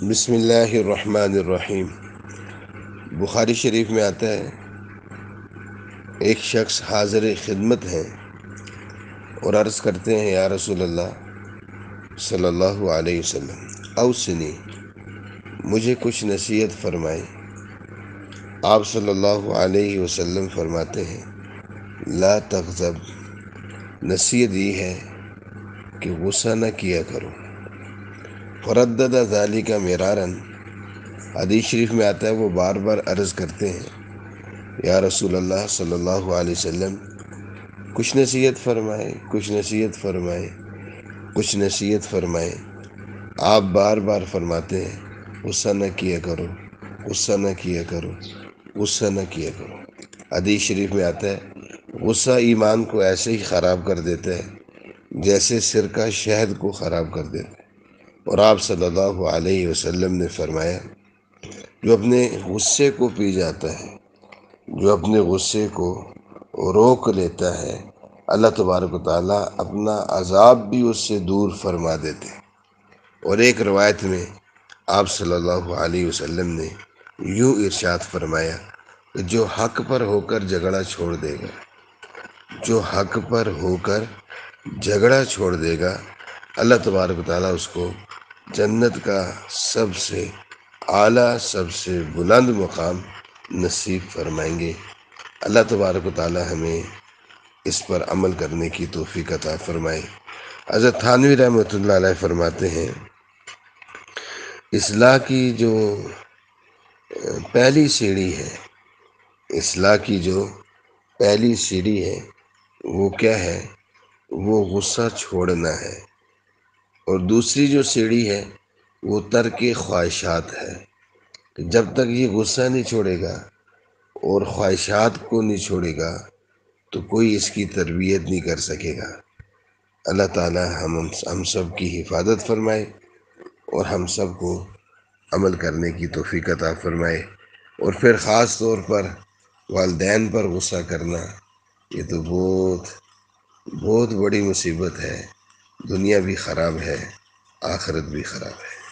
بسم اللہ الرحمن الرحیم۔ بخاری شریف میں آتا ہے، ایک شخص حاضر خدمت ہیں اور عرض کرتے ہیں، یا رسول اللہ صلی اللہ علیہ وسلم، اوصنی، مجھے کچھ نصیحت فرمائیں۔ آپ صلی اللہ علیہ وسلم فرماتے ہیں، لا تغضب، نصیحت یہ ہے کہ غصہ نہ کیا کرو۔ فردد ذالک مرارا، حدیث شریف میں آتا ہے وہ بار بار عرض کرتے ہیں، یا رسول اللہ صلی اللہ علیہ وسلم، کچھ نصیحت فرمائیں، کچھ نصیحت فرمائیں، کچھ نصیحت فرمائیں۔ آپ بار بار فرماتے ہیں، غصہ نہ کیا کرو، غصہ نہ کیا کرو، غصہ نہ کیا کرو۔ حدیث شریف میں آتا ہے، غصہ ایمان کو ایسے ہی خراب کر دیتا ہے جیسے سرکہ شہد کو خراب کر دیتا ہے۔ اور آپ صلی اللہ علیہ وسلم نے فرمایا، جو اپنے غصے کو پی جاتا ہے، جو اپنے غصے کو روک لیتا ہے، اللہ تبارک و تعالیٰ اپنا عذاب بھی اس سے دور فرما دیتے ہیں۔ اور ایک روایت میں آپ صلی اللہ علیہ وسلم نے یوں ارشاد فرمایا کہ جو حق پر ہو کر جھگڑا چھوڑ دے گا، جو حق پر ہو کر جھگڑا چھوڑ دے گا، اللہ تبارک و تعالیٰ اس کو جنت کا سب سے اعلیٰ، سب سے بلند مقام نصیب فرمائیں گے۔ اللہ تبارک و تعالیٰ ہمیں اس پر عمل کرنے کی توفیق عطا فرمائے۔ حضرت تھانوی رحمۃ اللہ علیہ فرماتے ہیں، اصلاح کی جو پہلی سیڑھی ہے، اصلاح کی جو پہلی سیڑھی ہے وہ کیا ہے؟ وہ غصہ چھوڑنا ہے۔ اور دوسری جو سیڑھی ہے وہ ترک خواہشات ہے۔ جب تک یہ غصہ نہیں چھوڑے گا اور خواہشات کو نہیں چھوڑے گا تو کوئی اس کی تربیت نہیں کر سکے گا۔ اللہ تعالی ہم سب کی حفاظت فرمائے اور ہم سب کو عمل کرنے کی توفیق عطا فرمائے۔ اور پھر خاص طور پر والدین پر غصہ کرنا، یہ تو بہت بڑی مصیبت ہے۔ دنیا بھی خراب ہے، آخرت بھی خراب ہے۔